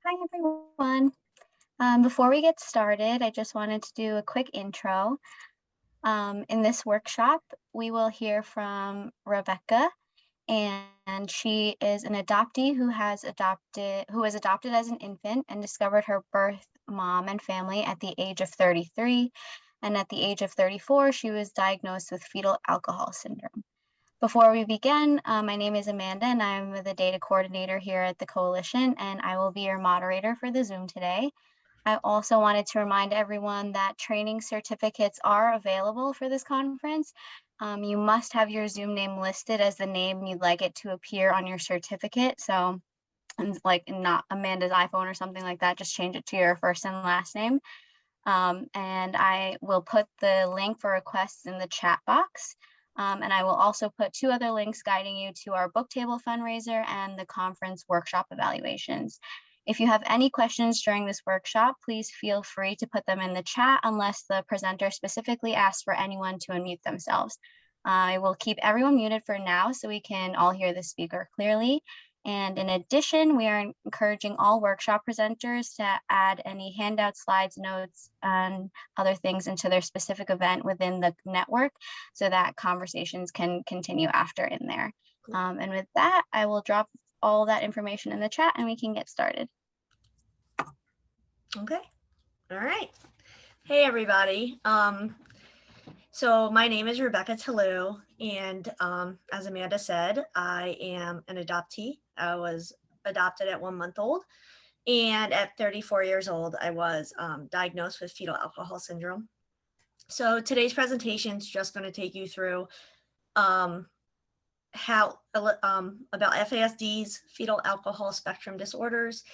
Hi, everyone. Before we get started, I just wanted to do a quick intro. In this workshop, we will hear from Rebecca, and she is an adoptee who was adopted as an infant and discovered her birth mom and family at the age of 33. And at the age of 34, she was diagnosed with fetal alcohol syndrome. Before we begin, my name is Amanda and I'm the data coordinator here at the Coalition, and I will be your moderator for the Zoom today. I also wanted to remind everyone that training certificates are available for this conference. You must have your Zoom name listed as the name you'd like it to appear on your certificate. So, like not Amanda's iPhone or something like that, just change it to your first and last name. And I will put the link for requests in the chat box. And I will also put two other links guiding you to our book table fundraiser and the conference workshop evaluations. If you have any questions during this workshop, please feel free to put them in the chat unless the presenter specifically asks for anyone to unmute themselves. I will keep everyone muted for now so we can all hear the speaker clearly. And in addition, we are encouraging all workshop presenters to add any handouts, slides, notes, and other things into their specific event within the network so that conversations can continue after in there. And with that, I will drop all that information in the chat and we can get started. Okay. All right. Hey, everybody. So my name is Rebecca Tillou, and as Amanda said, I am an adoptee. I was adopted at 1 month old, and at 34 years old, I was diagnosed with fetal alcohol syndrome. So today's presentation is just going to take you through about FASDs, fetal alcohol spectrum disorders,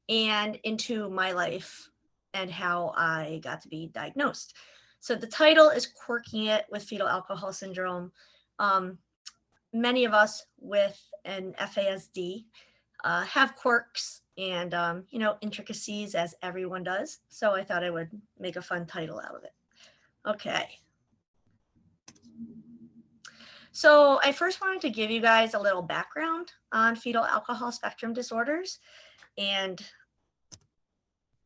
and into my life and how I got to be diagnosed. So the title is Quirking It with Fetal Alcohol Syndrome. Many of us with an FASD have quirks and intricacies, as everyone does. So I thought I would make a fun title out of it. Okay. So I first wanted to give you guys a little background on fetal alcohol spectrum disorders and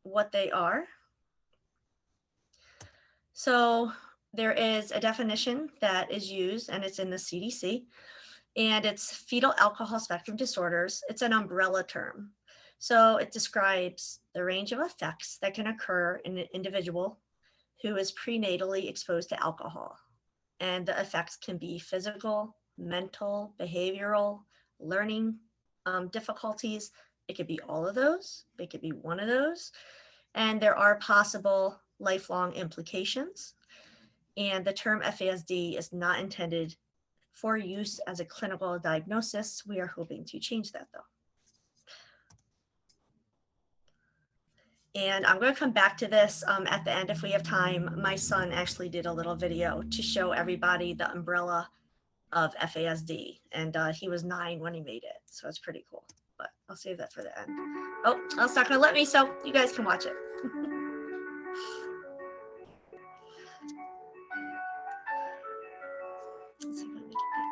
what they are. So there is a definition that is used, and it's in the CDC, and it's fetal alcohol spectrum disorders. It's an umbrella term. So it describes the range of effects that can occur in an individual who is prenatally exposed to alcohol. And the effects can be physical, mental, behavioral, learning difficulties. It could be all of those. It could be one of those. And there are possible lifelong implications. And the term FASD is not intended for use as a clinical diagnosis. We are hoping to change that, though. And I'm going to come back to this at the end if we have time. My son actually did a little video to show everybody the umbrella of FASD, and he was 9 when he made it, so it's pretty cool. But I'll save that for the end. Oh, it's not going to let me, so you guys can watch it. Let's see if I can make it bigger.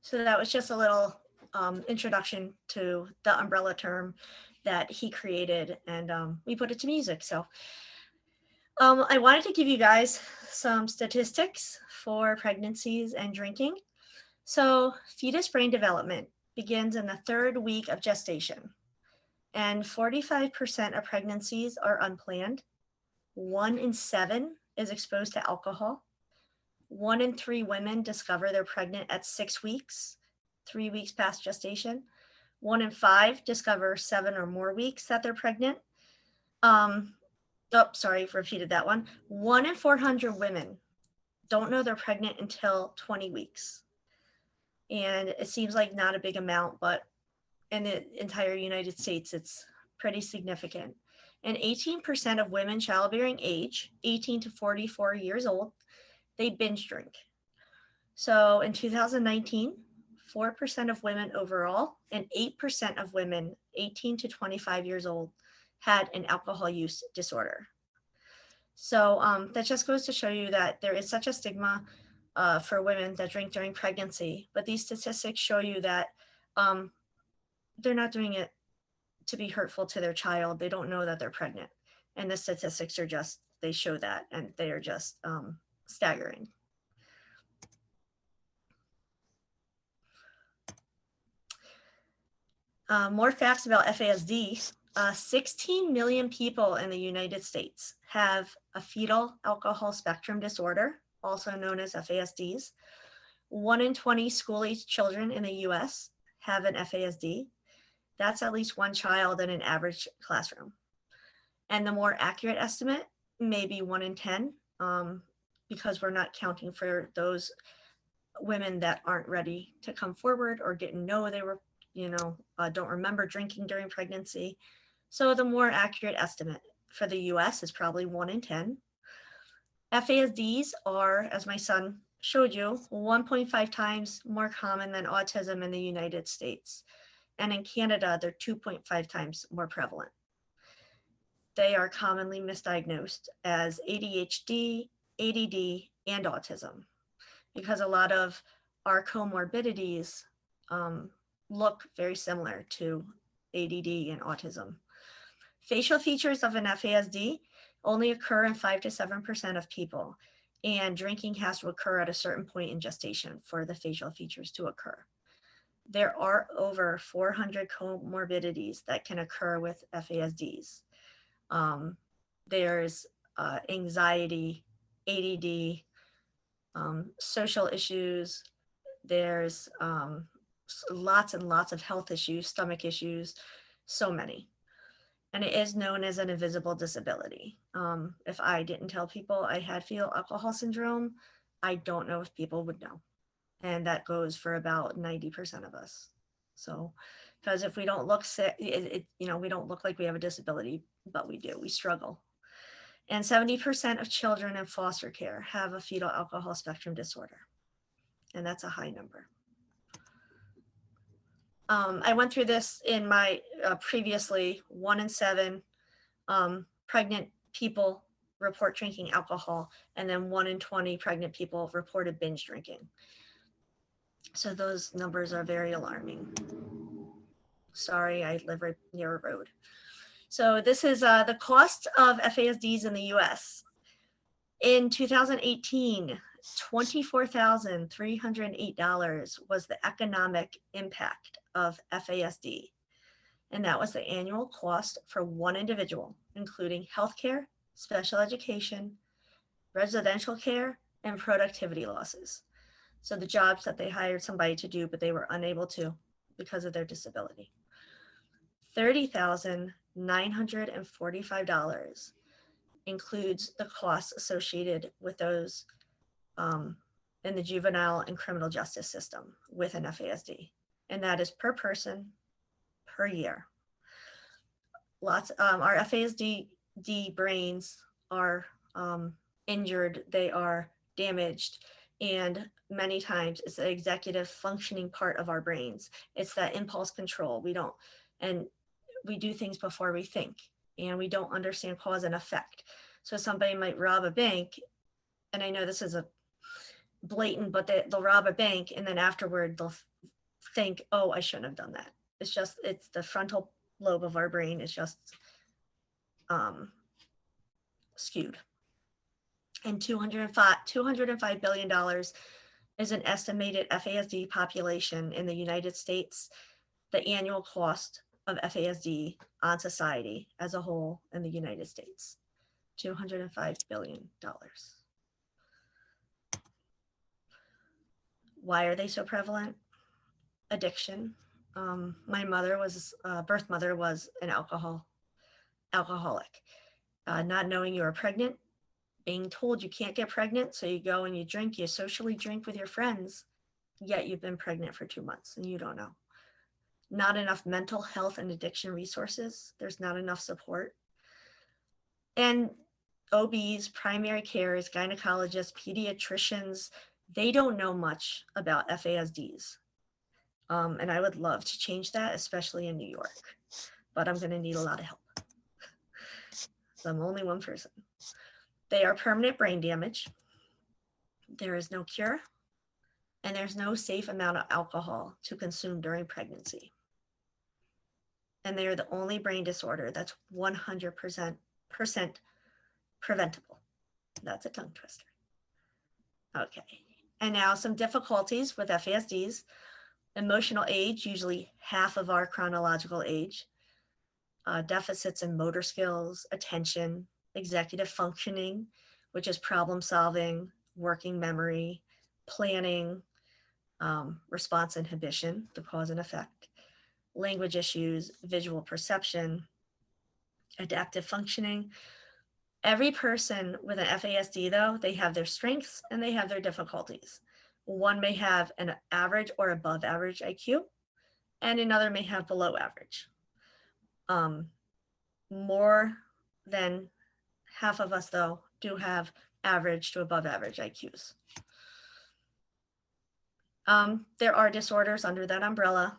So that was just a little introduction to the umbrella term that he created, and we put it to music. So I wanted to give you guys some statistics for pregnancies and drinking. So fetus brain development begins in the 3rd week of gestation, and 45% of pregnancies are unplanned. 1 in 7 is exposed to alcohol. 1 in 3 women discover they're pregnant at 6 weeks, 3 weeks past gestation. 1 in 5 discover 7 or more weeks that they're pregnant. Repeated that one. 1 in 400 women don't know they're pregnant until 20 weeks. And it seems like not a big amount, but in the entire United States, it's pretty significant. And 18% of women childbearing age, 18 to 44 years old, they binge drink. So in 2019, 4% of women overall and 8% of women 18 to 25 years old had an alcohol use disorder. So that just goes to show you that there is such a stigma for women that drink during pregnancy, but these statistics show you that they're not doing it to be hurtful to their child. They don't know that they're pregnant. And the statistics are just, they show that, and they are just staggering. More facts about FASD. 16 million people in the United States have a fetal alcohol spectrum disorder, also known as FASDs. 1 in 20 school-age children in the US have an FASD. That's at least one child in an average classroom. And the more accurate estimate may be 1 in 10, because we're not counting for those women that aren't ready to come forward or didn't know they were, don't remember drinking during pregnancy. So the more accurate estimate for the US is probably 1 in 10. FASDs are, as my son showed you, 1.5 times more common than autism in the United States. And in Canada, they're 2.5 times more prevalent. They are commonly misdiagnosed as ADHD, ADD, and autism, because a lot of our comorbidities look very similar to ADD and autism. Facial features of an FASD only occur in 5 to 7% of people, and drinking has to occur at a certain point in gestation for the facial features to occur. There are over 400 comorbidities that can occur with FASDs. There's anxiety, ADD, social issues. There's lots and lots of health issues, stomach issues, so many. And it is known as an invisible disability. If I didn't tell people I had fetal alcohol syndrome, I don't know if people would know. And that goes for about 90% of us. So, because if we don't look sick, we don't look like we have a disability, but we do, we struggle. And 70% of children in foster care have a fetal alcohol spectrum disorder. And that's a high number. I went through this in my previously. 1 in 7 pregnant people report drinking alcohol, and then 1 in 20 pregnant people reported binge drinking. So those numbers are very alarming. Sorry, I live right near a road. So this is the cost of FASDs in the US. In 2018, $24,308 was the economic impact of FASD. And that was the annual cost for one individual, including healthcare, special education, residential care, and productivity losses. So the jobs that they hired somebody to do, but they were unable to because of their disability. $30,945 includes the costs associated with those in the juvenile and criminal justice system with an FASD. And that is per person, per year. Our FASD brains are injured, they are damaged, and many times it's the executive functioning part of our brains. It's that impulse control. We do things before we think, and we don't understand cause and effect. So somebody might rob a bank, and I know this is a blatant, but they'll rob a bank, and then afterward they'll think, oh, I shouldn't have done that. It's the frontal lobe of our brain is just skewed. And $205 billion is an estimated FASD population in the United States, the annual cost of FASD on society as a whole in the United States, $205 billion. Why are they so prevalent? Addiction. My birth mother was an alcoholic. Not knowing you were pregnant, being told you can't get pregnant, so you go and you socially drink with your friends, yet you've been pregnant for 2 months and you don't know. Not enough mental health and addiction resources. There's not enough support. And OBs, primary carers, gynecologists, pediatricians, they don't know much about FASDs. And I would love to change that, especially in New York, but I'm going to need a lot of help. So I'm only one person. They are permanent brain damage. There is no cure, and there's no safe amount of alcohol to consume during pregnancy. And they are the only brain disorder that's 100% preventable. That's a tongue twister. Okay, and now some difficulties with FASDs. Emotional age, usually half of our chronological age. Deficits in motor skills, attention, executive functioning, which is problem solving, working memory, planning, response inhibition, the cause and effect, language issues, visual perception, adaptive functioning. Every person with an FASD, though, they have their strengths and they have their difficulties. One may have an average or above average IQ, and another may have below average. More than half of us, though, do have average to above average IQs. There are disorders under that umbrella.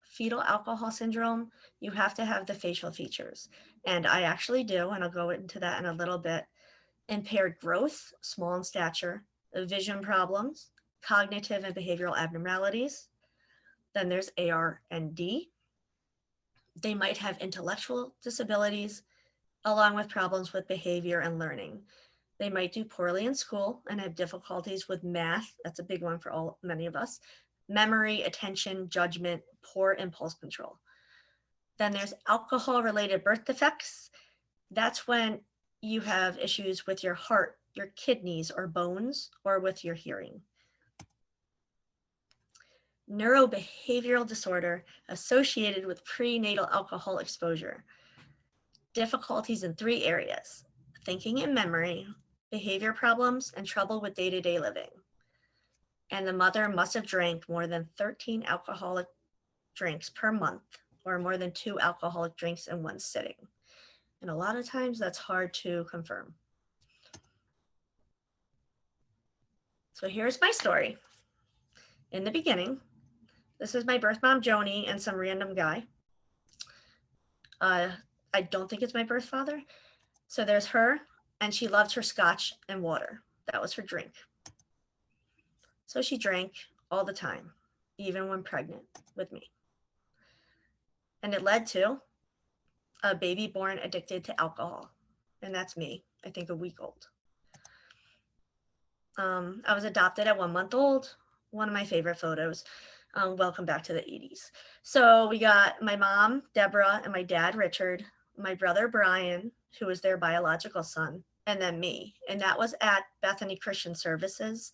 Fetal alcohol syndrome, you have to have the facial features. And I actually do, and I'll go into that in a little bit. Impaired growth, small in stature, vision problems, cognitive and behavioral abnormalities. Then there's ARND. They might have intellectual disabilities, along with problems with behavior and learning. They might do poorly in school and have difficulties with math. That's a big one for many of us. Memory, attention, judgment, poor impulse control. Then there's alcohol-related birth defects. That's when you have issues with your heart, your kidneys or bones, or with your hearing. Neurobehavioral disorder associated with prenatal alcohol exposure. Difficulties in 3 areas: thinking and memory, behavior problems, and trouble with day-to-day living. And the mother must have drank more than 13 alcoholic drinks per month, or more than 2 alcoholic drinks in one sitting. And a lot of times that's hard to confirm. So here's my story. In the beginning, this is my birth mom, Joni, and some random guy. I don't think it's my birth father. So there's her, and she loved her scotch and water. That was her drink. So she drank all the time, even when pregnant with me. And it led to a baby born addicted to alcohol. And that's me, I think a week old. I was adopted at 1 month old. One of my favorite photos. Welcome back to the 80s. So we got my mom, Deborah, and my dad, Richard, my brother, Brian, who was their biological son, and then me. And that was at Bethany Christian Services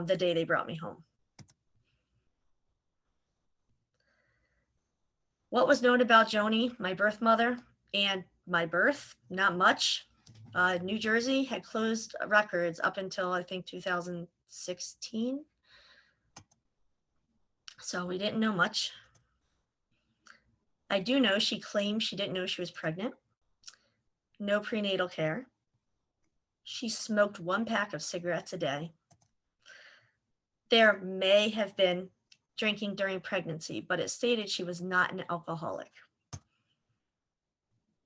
the day they brought me home. What was known about Joni, my birth mother, and my birth? Not much. New Jersey had closed records up until, I think, 2016. So we didn't know much. I do know she claimed she didn't know she was pregnant. No prenatal care. She smoked 1 pack of cigarettes a day. There may have been drinking during pregnancy, but it stated she was not an alcoholic.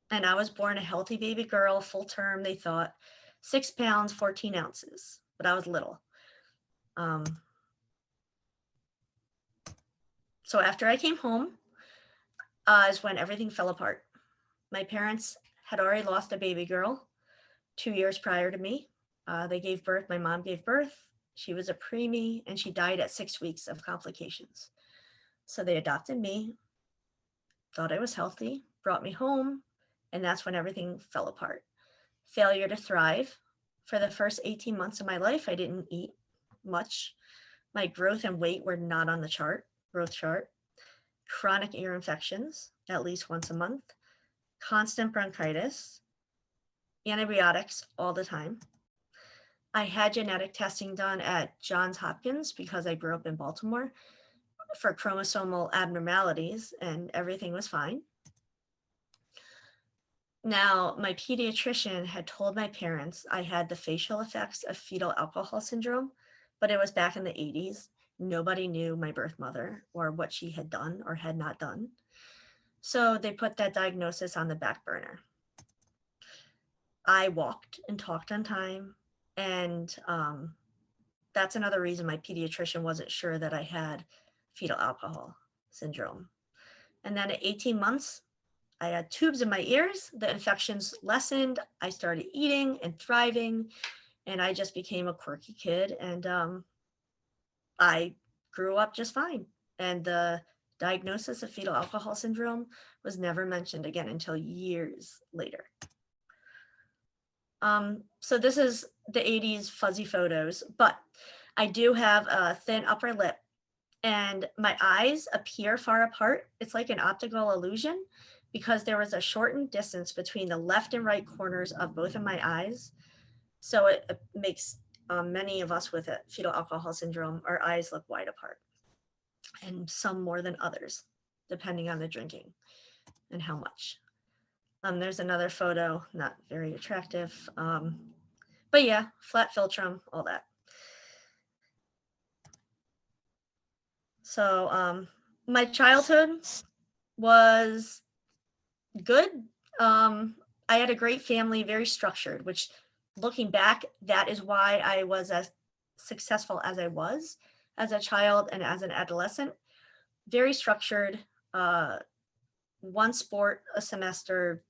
And I was born a healthy baby girl, full term, they thought, 6 pounds, 14 ounces, but I was little. So after I came home is when everything fell apart. My parents had already lost a baby girl 2 years prior to me. They gave birth, my mom gave birth. She was a preemie and she died at 6 weeks of complications. So they adopted me, thought I was healthy, brought me home, and that's when everything fell apart. Failure to thrive. For the first 18 months of my life, I didn't eat much. My growth and weight were not on the growth chart. Chronic ear infections, at least once a month. Constant bronchitis. Antibiotics all the time. I had genetic testing done at Johns Hopkins because I grew up in Baltimore for chromosomal abnormalities, and everything was fine. Now, my pediatrician had told my parents I had the facial effects of fetal alcohol syndrome, but it was back in the 80s. Nobody knew my birth mother or what she had done or had not done. So they put that diagnosis on the back burner. I walked and talked on time, and that's another reason my pediatrician wasn't sure that I had fetal alcohol syndrome. And then at 18 months, I had tubes in my ears, the infections lessened, I started eating and thriving, and I just became a quirky kid, and I grew up just fine. And the diagnosis of fetal alcohol syndrome was never mentioned again until years later. So this is the 80s fuzzy photos, but I do have a thin upper lip and my eyes appear far apart. It's like an optical illusion because there was a shortened distance between the left and right corners of both of my eyes. So it makes many of us with fetal alcohol syndrome, our eyes look wide apart, and some more than others, depending on the drinking and how much. There's another photo, not very attractive, but yeah, flat philtrum, all that. So my childhood was good. I had a great family, very structured, which looking back, that is why I was as successful as I was as a child and as an adolescent. Very structured, one sport a semester.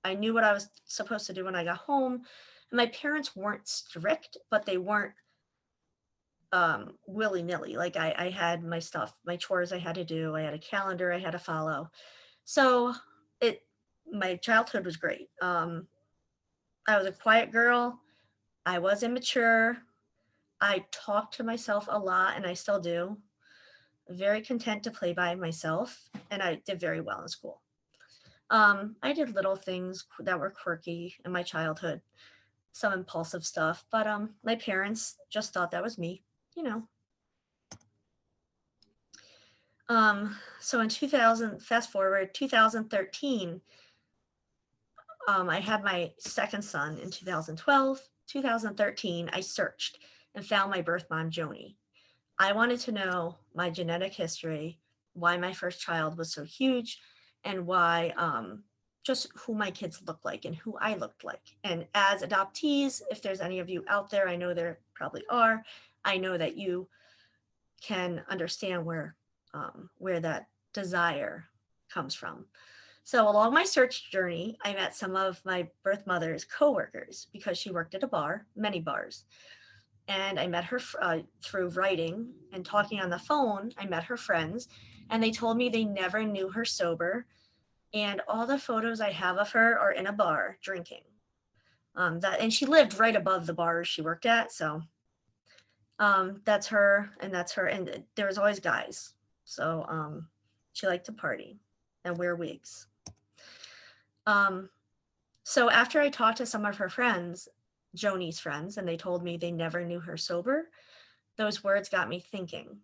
I knew what I was supposed to do when I got home. And my parents weren't strict, but they weren't willy-nilly. Like I had my stuff, my chores I had to do. I had a calendar I had to follow. So my childhood was great. I was a quiet girl. I was immature. I talked to myself a lot, and I still do. Very content to play by myself, and I did very well in school. I did little things that were quirky in my childhood, some impulsive stuff, but my parents just thought that was me, you know. So in 2000, fast forward, 2013, I had my second son in 2012. 2013, I searched and found my birth mom, Joni. I wanted to know my genetic history, why my first child was so huge, and why just who my kids looked like and who I looked like. And as adoptees, if there's any of you out there, I know there probably are, I know that you can understand where that desire comes from. So along my search journey, I met some of my birth mother's coworkers because she worked at a bar, many bars. And I met her through writing and talking on the phone. I met her friends, and they told me they never knew her sober. And all the photos I have of her are in a bar drinking. And she lived right above the bar she worked at. So that's her, and that's her. And there was always guys. So she liked to party and wear wigs. So after I talked to some of her friends, Joni's friends, and they told me they never knew her sober, those words got me thinking.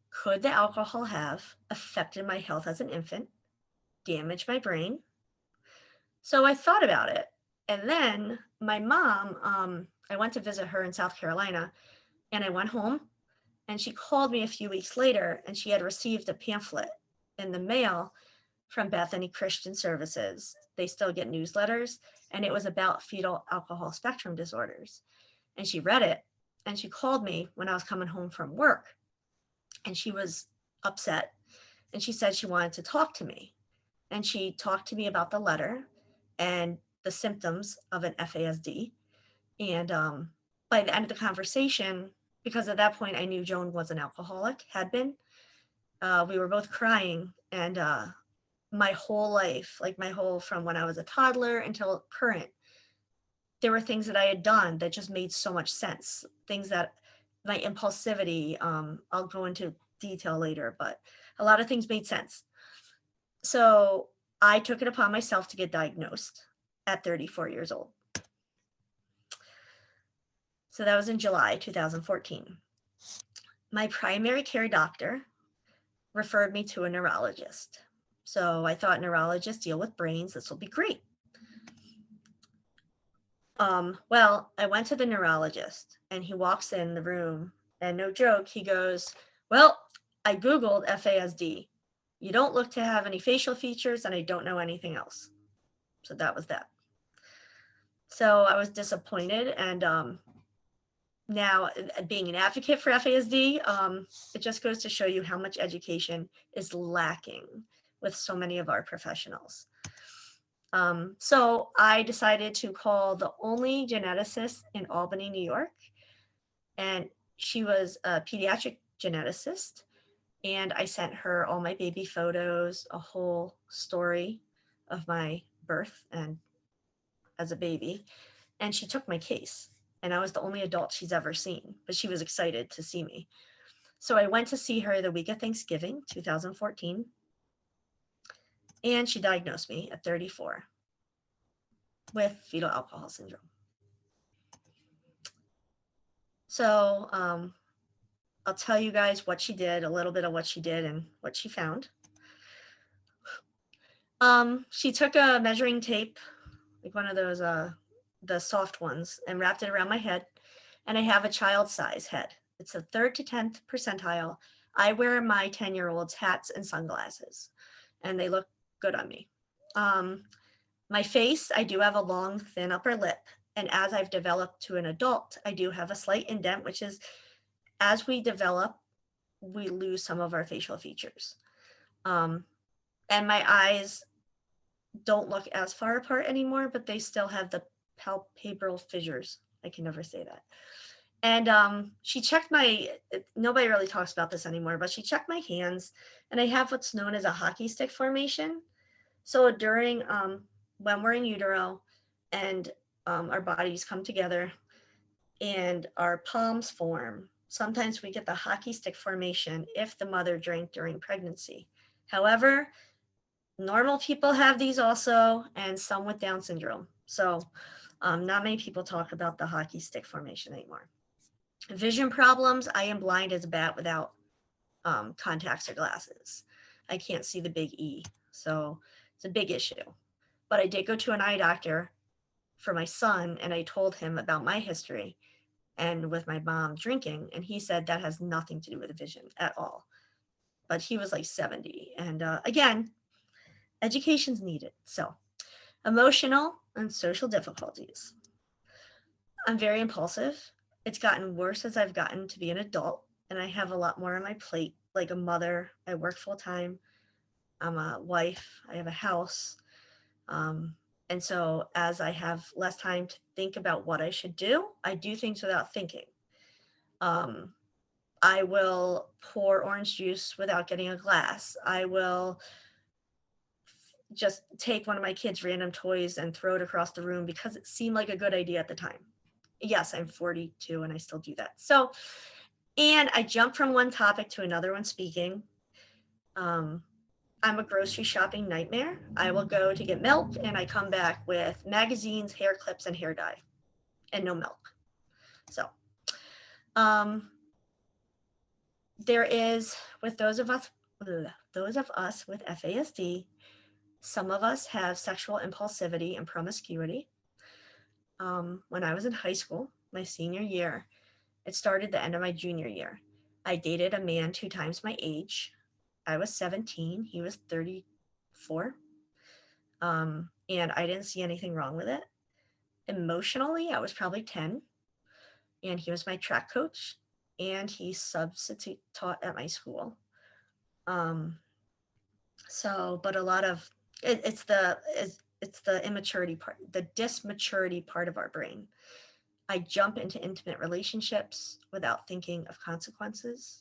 Could the alcohol have affected my health as an infant, damaged my brain? So I thought about it. And then my mom, I went to visit her in South Carolina, and I went home, and she called me a few weeks later, and she had received a pamphlet in the mail from Bethany Christian Services. They still get newsletters, and it was about fetal alcohol spectrum disorders. And she read it, and she called me when I was coming home from work, and she was upset, and she said she wanted to talk to me. And she talked to me about the letter, and the symptoms of an FASD. And by the end of the conversation, because at that point I knew Joan was an alcoholic, had been, we were both crying. And my whole life, like from when I was a toddler until current, there were things that I had done that just made so much sense. Things that my impulsivity, I'll go into detail later, but a lot of things made sense. So I took it upon myself to get diagnosed at 34 years old. So that was in July 2014. My primary care doctor referred me to a neurologist. So I thought neurologists deal with brains. This will be great. Well, I went to the neurologist and he walks in the room and no joke, he goes, well, I Googled FASD. You don't look to have any facial features and I don't know anything else. So that was that. So I was disappointed. And now being an advocate for FASD, it just goes to show you how much education is lacking with so many of our professionals. So I decided to call the only geneticist in Albany, New York, and she was a pediatric geneticist. And I sent her all my baby photos, a whole story of my birth and as a baby. And she took my case. And I was the only adult she's ever seen, but she was excited to see me. So I went to see her the week of Thanksgiving, 2014. And she diagnosed me at 34 with fetal alcohol syndrome. So I'll tell you guys what she did, a little bit of what she did and what she found. She took a measuring tape, like one of those, the soft ones, and wrapped it around my head. And I have a child size head. It's the 3rd to 10th percentile. I wear my 10-year-old's hats and sunglasses, and they look good on me. My face, I do have a long, thin upper lip. And as I've developed to an adult, I do have a slight indent, which is as we develop, we lose some of our facial features. And my eyes don't look as far apart anymore, but they still have the palpebral fissures. I can never say that. And she checked nobody really talks about this anymore, but she checked my hands, and I have what's known as a hockey stick formation. So during, when we're in utero and our bodies come together and our palms form, sometimes we get the hockey stick formation if the mother drank during pregnancy. However, normal people have these also, and some with Down syndrome. So not many people talk about the hockey stick formation anymore. Vision problems, I am blind as a bat without contacts or glasses. I can't see the big E, so it's a big issue. But I did go to an eye doctor for my son, and I told him about my history and with my mom drinking, and he said that has nothing to do with vision at all. But he was like 70, and again, education's needed. So emotional and social difficulties. I'm very impulsive. It's gotten worse as I've gotten to be an adult, and I have a lot more on my plate, like a mother. I work full time. I'm a wife. I have a house. And so as I have less time to think about what I should do, I do things without thinking. I will pour orange juice without getting a glass. I will just take one of my kids' random toys and throw it across the room because it seemed like a good idea at the time. Yes, I'm 42 and I still do that. So, and I jump from one topic to another when speaking. I'm a grocery shopping nightmare. I will go to get milk and I come back with magazines, hair clips, and hair dye and no milk. So there is, with those of us with FASD, some of us have sexual impulsivity and promiscuity. When I was in high school, my senior year, it started the end of my junior year. I dated a man 2 times my age. I was 17, he was 34. And I didn't see anything wrong with it. Emotionally, I was probably 10, and he was my track coach, and he substitute taught at my school. So, but a lot of it's it's the immaturity part, the dysmaturity part of our brain. I jump into intimate relationships without thinking of consequences.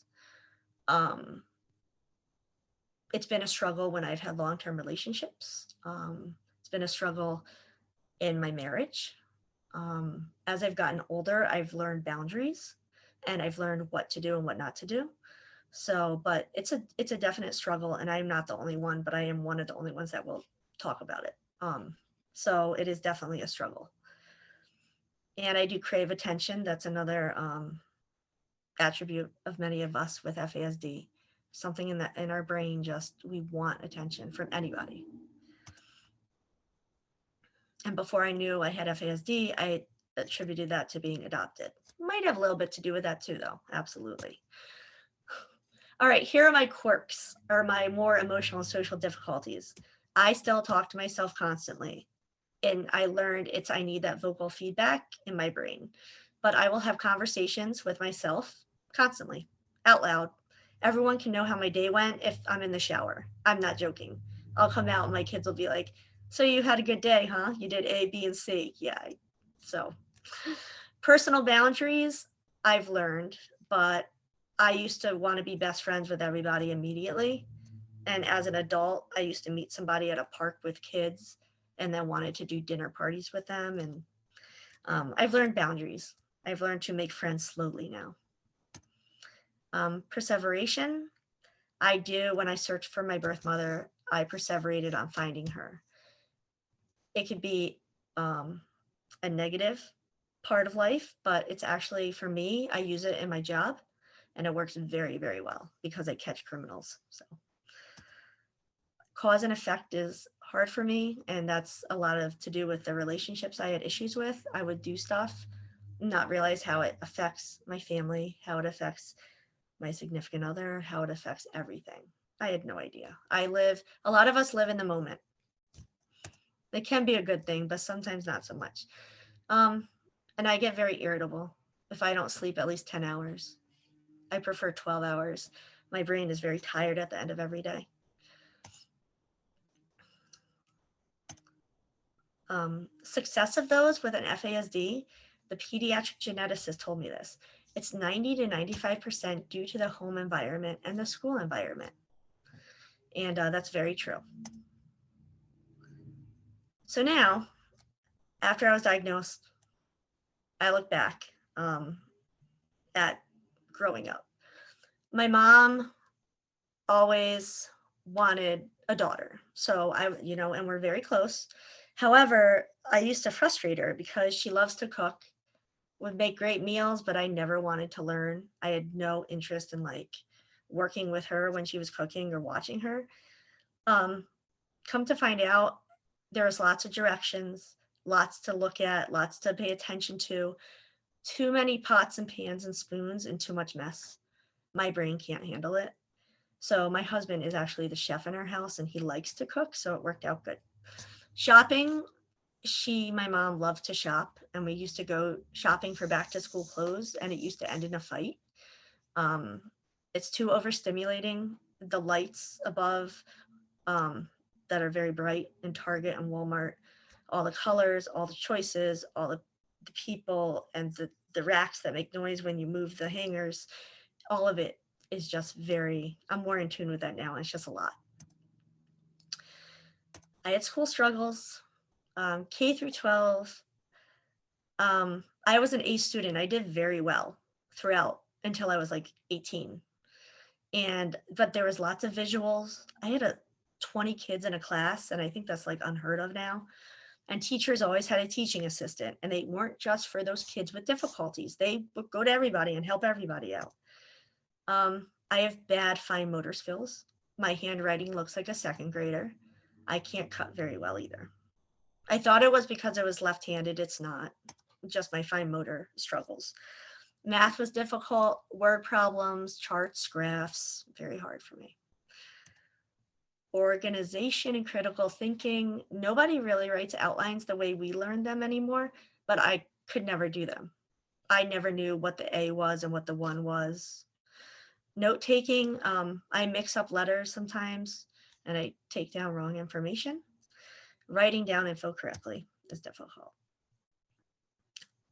It's been a struggle when I've had long-term relationships. It's been a struggle in my marriage. As I've gotten older, I've learned boundaries and I've learned what to do and what not to do. So, but it's a definite struggle, and I'm not the only one, but I am one of the only ones that will talk about it. So it is definitely a struggle. And I do crave attention. That's another attribute of many of us with FASD. Something in our brain, just we want attention from anybody. And before I knew I had FASD, I attributed that to being adopted. Might have a little bit to do with that too, though. Absolutely. All right, here are my quirks, or my more emotional and social difficulties. I still talk to myself constantly. And I learned I need that vocal feedback in my brain. But I will have conversations with myself constantly, out loud. Everyone can know how my day went if I'm in the shower. I'm not joking. I'll come out and my kids will be like, so you had a good day, huh? You did A, B, and C. Yeah. So personal boundaries, I've learned, but I used to want to be best friends with everybody immediately. And as an adult, I used to meet somebody at a park with kids and then wanted to do dinner parties with them. And I've learned boundaries. I've learned to make friends slowly now. Perseveration, I do. When I searched for my birth mother, I perseverated on finding her. It could be a negative part of life, but it's actually, for me, I use it in my job and it works very, very well because I catch criminals. So cause and effect is hard for me, and that's a lot of to do with the relationships I had issues with. I would do stuff, not realize how it affects my family, how it affects my significant other, how it affects everything. I had no idea. A lot of us live in the moment. It can be a good thing, but sometimes not so much. And I get very irritable if I don't sleep at least 10 hours. I prefer 12 hours. My brain is very tired at the end of every day. Success of those with an FASD, the pediatric geneticist told me this. It's 90 to 95% due to the home environment and the school environment. And that's very true. So now, after I was diagnosed, I look back at growing up. My mom always wanted a daughter. So and we're very close. However, I used to frustrate her because she loves to cook, would make great meals, but I never wanted to learn. I had no interest in working with her when she was cooking or watching her. Come to find out, there's lots of directions, lots to look at, lots to pay attention to. Too many pots and pans and spoons and too much mess. My brain can't handle it. So my husband is actually the chef in our house and he likes to cook, so it worked out good. Shopping, my mom loved to shop, and we used to go shopping for back to school clothes, and it used to end in a fight. It's too overstimulating. The lights above that are very bright in Target and Walmart, all the colors, all the choices, all the people, and the racks that make noise when you move the hangers, all of it is just I'm more in tune with that now. It's just a lot. I had school struggles, K through 12. I was an A student. I did very well throughout until I was 18. But there was lots of visuals. I had 20 kids in a class, and I think that's unheard of now. And teachers always had a teaching assistant, and they weren't just for those kids with difficulties. They would go to everybody and help everybody out. I have bad fine motor skills. My handwriting looks like a second grader. I can't cut very well either. I thought it was because I was left-handed. It's not. Just my fine motor struggles. Math was difficult. Word problems, charts, graphs, very hard for me. Organization and critical thinking. Nobody really writes outlines the way we learned them anymore, but I could never do them. I never knew what the A was and what the 1 was. Note taking, I mix up letters sometimes and I take down wrong information. Writing down info correctly is difficult.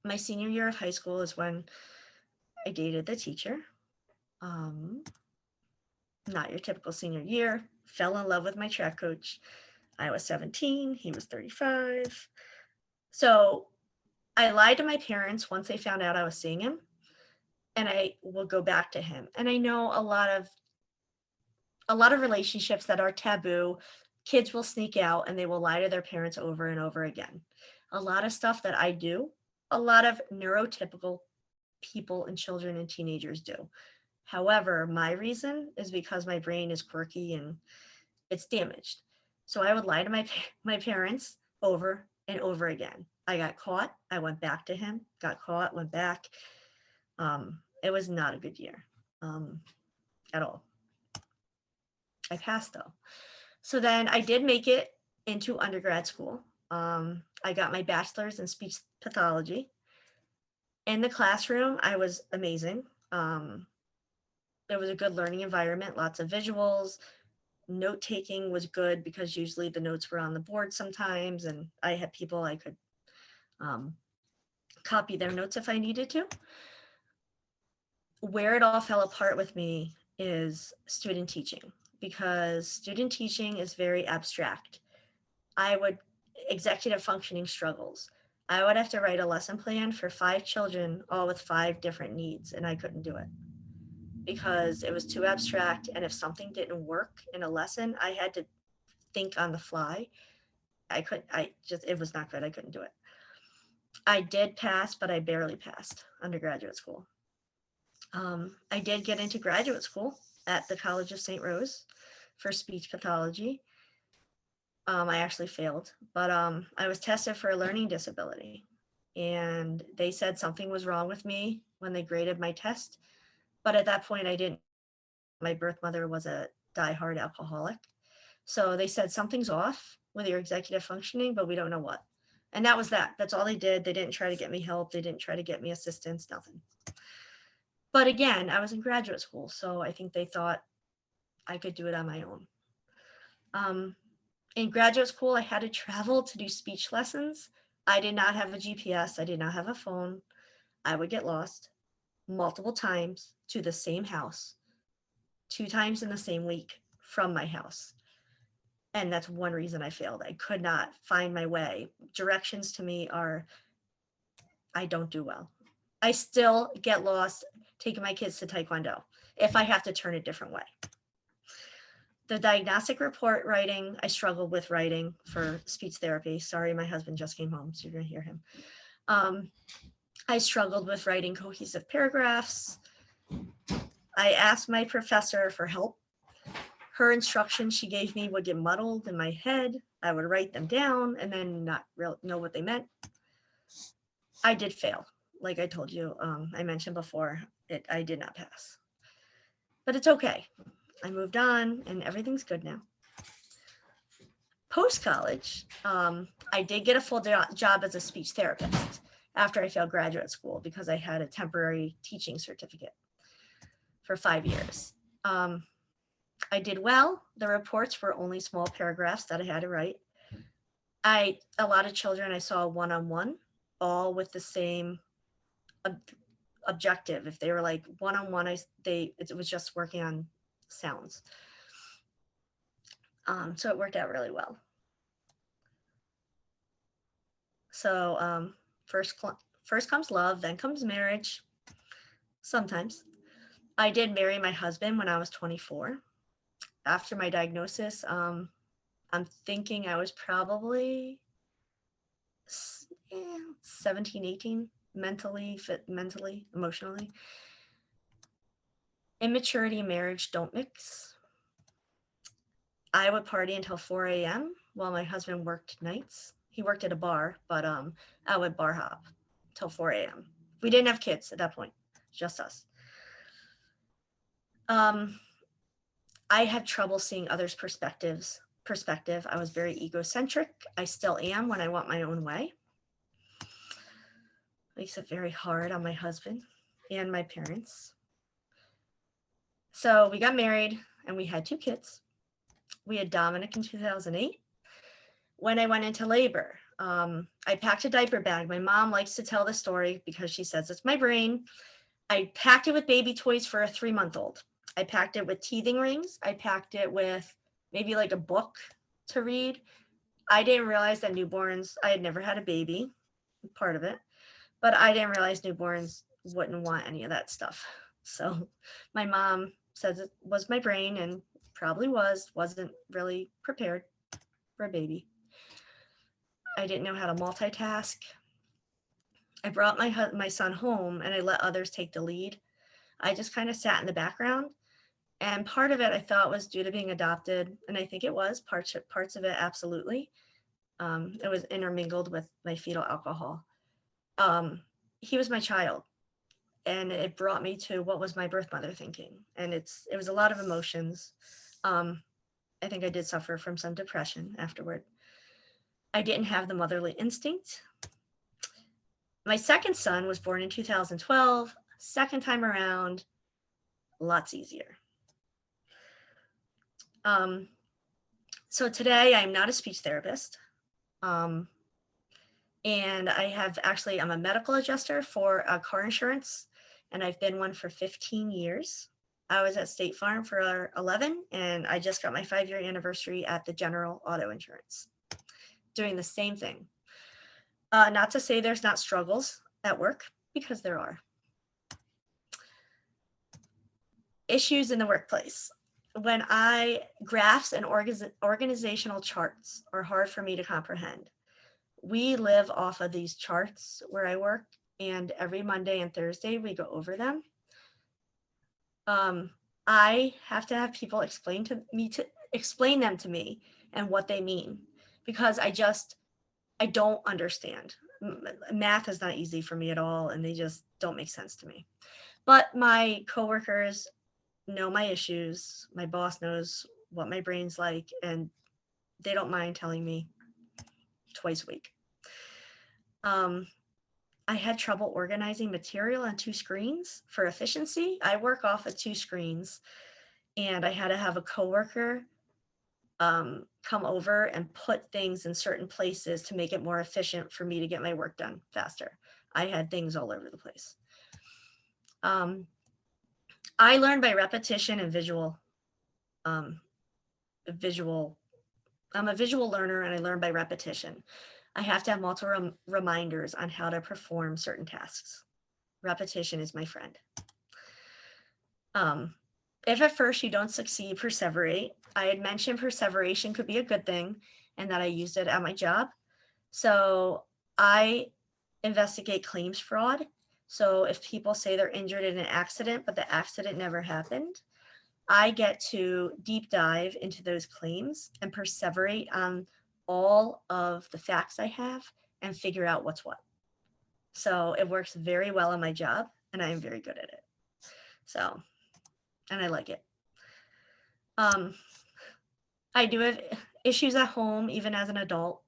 My senior year of high school is when I dated the teacher. Not your typical senior year. Fell in love with my track coach. I was 17, he was 35. So I lied to my parents once they found out I was seeing him, and I will go back to him. And I know a lot of relationships that are taboo, kids will sneak out and they will lie to their parents over and over again. A lot of stuff that I do, a lot of neurotypical people and children and teenagers do. However, my reason is because my brain is quirky and it's damaged. So I would lie to my parents over and over again. I got caught. I went back to him. Got caught. Went back. It was not a good year at all. I passed though. So then I did make it into undergrad school. I got my bachelor's in speech pathology. In the classroom, I was amazing. It was a good learning environment, lots of visuals. Note taking was good because usually the notes were on the board sometimes, and I had people I could copy their notes if I needed to. Where it all fell apart with me is student teaching, because student teaching is very abstract. Executive functioning struggles. I would have to write a lesson plan for 5 children, all with 5 different needs, and I couldn't do it because it was too abstract. And if something didn't work in a lesson, I had to think on the fly. It was not good. I couldn't do it. I did pass, but I barely passed undergraduate school. I did get into graduate school at the College of St. Rose for speech pathology. I actually failed, but I was tested for a learning disability, and they said something was wrong with me when they graded my test. But at that point, I didn't. My birth mother was a diehard alcoholic. So they said something's off with your executive functioning, but we don't know what. And that was that. That's all they did. They didn't try to get me help. They didn't try to get me assistance, nothing. But again, I was in graduate school, so I think they thought I could do it on my own. In graduate school, I had to travel to do speech lessons. I did not have a GPS. I did not have a phone. I would get lost multiple times to the same house, 2 times in the same week from my house. And that's one reason I failed. I could not find my way. Directions to me I don't do well. I still get lost taking my kids to Taekwondo if I have to turn a different way. The diagnostic report writing, I struggled with writing for speech therapy. Sorry, my husband just came home, so you're gonna hear him. I struggled with writing cohesive paragraphs. I asked my professor for help. Her instructions she gave me would get muddled in my head. I would write them down and then not know what they meant. I did fail. Like I told you, I mentioned before, I did not pass. But it's okay. I moved on and everything's good now. Post-college, I did get a full job as a speech therapist after I failed graduate school because I had a temporary teaching certificate for 5 years. I did well. The reports were only small paragraphs that I had to write. A lot of children I saw one-on-one, all with the same objective. If they were like one-on-one, it was just working on sounds. So it worked out really well. So first comes love, then comes marriage. Sometimes. I did marry my husband when I was 24. After my diagnosis, I'm thinking I was probably 17, 18, mentally, emotionally. Immaturity and marriage don't mix. I would party until 4 a.m. while my husband worked nights. He worked at a bar, but I would bar hop till 4 a.m. We didn't have kids at that point, just us. I had trouble seeing others' perspective. I was very egocentric. I still am when I want my own way. Makes it very hard on my husband and my parents. So we got married and we had 2 kids. We had Dominic in 2008 When I went into labor, I packed a diaper bag. My mom likes to tell the story because she says it's my brain. I packed it with baby toys for a 3-month-old. I packed it with teething rings. I packed it with maybe like a book to read. I didn't realize that newborns, I had never had a baby, part of it, but I didn't realize newborns wouldn't want any of that stuff. So my mom says it was my brain, and probably wasn't really prepared for a baby. I didn't know how to multitask. I brought my son home and I let others take the lead. I just kind of sat in the background, and part of it I thought was due to being adopted, and I think it was parts of it, absolutely. It was intermingled with my fetal alcohol. He was my child, and it brought me to what was my birth mother thinking, and it was a lot of emotions. I think I did suffer from some depression afterward. I didn't have the motherly instinct. My second son was born in 2012. Second time around, lots easier. So today I'm not a speech therapist. And I'm a medical adjuster for car insurance, and I've been one for 15 years. I was at State Farm for 11, and I just got my 5-year anniversary at the General Auto Insurance, doing the same thing. Not to say there's not struggles at work, because there are. Issues in the workplace. When graphs and organizational charts are hard for me to comprehend. We live off of these charts where I work, and every Monday and Thursday we go over them. I have to have people explain them to me and what they mean, because I don't understand. Math is not easy for me at all, and they just don't make sense to me. But my coworkers know my issues. My boss knows what my brain's like, and they don't mind telling me twice a week. I had trouble organizing material on 2 screens for efficiency. I work off of 2 screens, and I had to have a coworker come over and put things in certain places to make it more efficient for me to get my work done faster. I had things all over the place. I learned by repetition and visual. I'm a visual learner, and I learn by repetition. I have to have multiple reminders on how to perform certain tasks. Repetition is my friend. If at first you don't succeed, perseverate. I had mentioned perseveration could be a good thing, and that I used it at my job. So I investigate claims fraud. So if people say they're injured in an accident, but the accident never happened, I get to deep dive into those claims and perseverate on all of the facts I have and figure out what's what. So it works very well in my job, and I am very good at it. So, and I like it. I do have issues at home, even as an adult.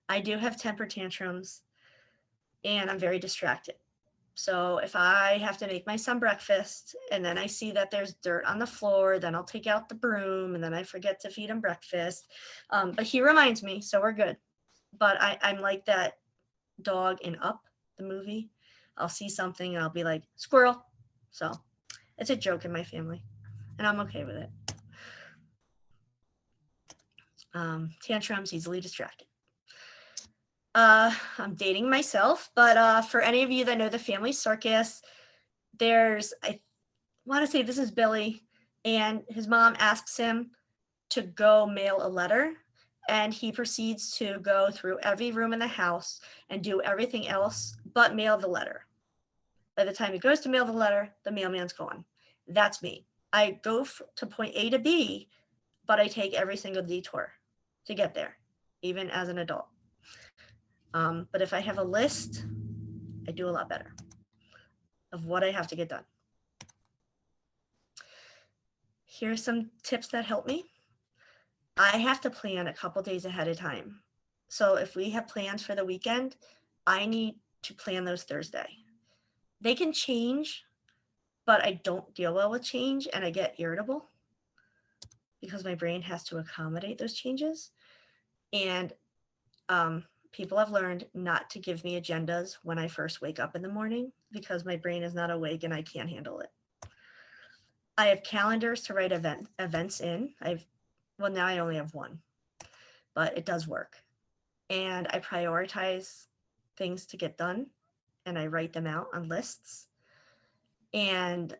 I do have temper tantrums, and I'm very distracted. So if I have to make my son breakfast and then I see that there's dirt on the floor, then I'll take out the broom, and then I forget to feed him breakfast. But he reminds me, so we're good. But I'm like that dog in Up, the movie. I'll see something and I'll be like, squirrel. So it's a joke in my family, and I'm okay with it. Tantrums, easily distracted. I'm dating myself, but for any of you that know the family circus, I want to say this is Billy, and his mom asks him to go mail a letter, and he proceeds to go through every room in the house and do everything else but mail the letter. By the time he goes to mail the letter, the mailman's gone. That's me. I go to point A to B, but I take every single detour to get there, even as an adult. But if I have a list, I do a lot better of what I have to get done. Here's some tips that help me. I have to plan a couple days ahead of time. So if we have plans for the weekend, I need to plan those Thursday. They can change, but I don't deal well with change, and I get irritable because my brain has to accommodate those changes. And People have learned not to give me agendas when I first wake up in the morning because my brain is not awake and I can't handle it. I have calendars to write events in. Well, now I only have one, but it does work. And I prioritize things to get done and I write them out on lists. And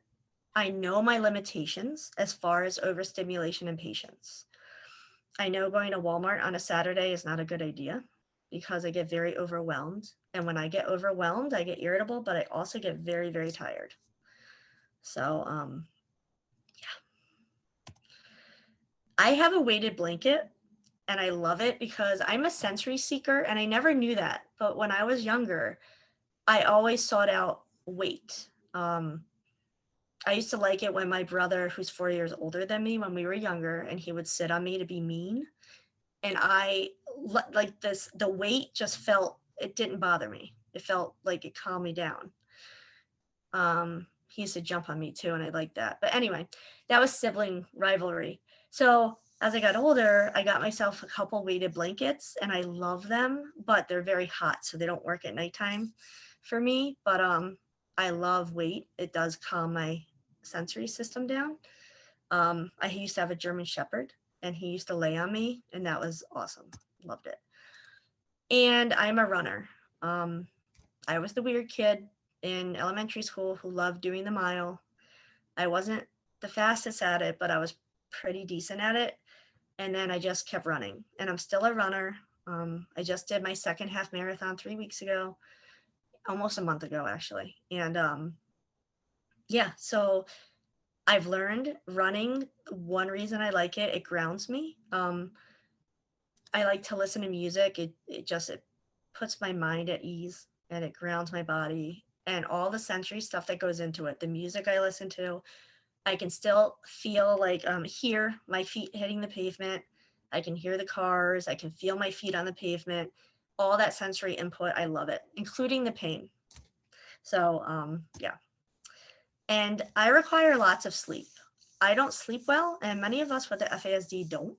I know my limitations as far as overstimulation and patience. I know going to Walmart on a Saturday is not a good idea because I get very overwhelmed. And when I get overwhelmed, I get irritable, but I also get very, very tired. So, yeah. I have a weighted blanket and I love it because I'm a sensory seeker and I never knew that. But when I was younger, I always sought out weight. I used to like it when my brother, who's 4 years older than me, when we were younger, and he would sit on me to be mean. And I like this, the weight just felt, it didn't bother me. It felt like it calmed me down. He used to jump on me too, and I liked that. But anyway, that was sibling rivalry. So as I got older, I got myself a couple weighted blankets and I love them, but they're very hot, so they don't work at nighttime for me. But I love weight. It does calm my sensory system down. I used to have a German Shepherd and he used to lay on me and that was awesome. Loved it. And I'm a runner. I was the weird kid in elementary school who loved doing the mile. I wasn't the fastest at it, but I was pretty decent at it. And then I just kept running and I'm still a runner. I just did my second half marathon 3 weeks ago, almost a month ago actually. And yeah, so I've learned running. One reason I like it, it grounds me. I like to listen to music. It puts my mind at ease and it grounds my body and all the sensory stuff that goes into it. The music I listen to, I can still feel like hear my feet hitting the pavement. I can hear the cars. I can feel my feet on the pavement. All that sensory input, I love it, including the pain. So yeah. And I require lots of sleep. I don't sleep well, and many of us with the FASD don't.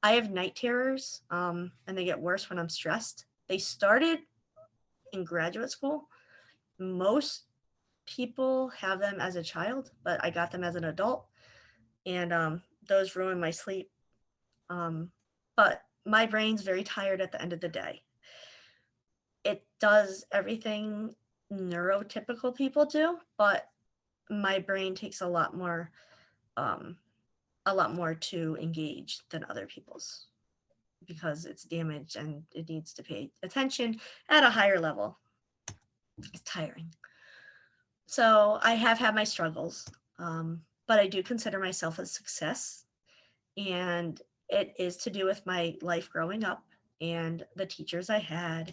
I have night terrors, and they get worse when I'm stressed. They started in graduate school. Most people have them as a child, but I got them as an adult, and those ruin my sleep. But my brain's very tired at the end of the day. It does everything neurotypical people do, but my brain takes a lot more to engage than other people's because it's damaged and it needs to pay attention at a higher level. It's tiring. So I have had my struggles, but I do consider myself a success. And it is to do with my life growing up and the teachers I had,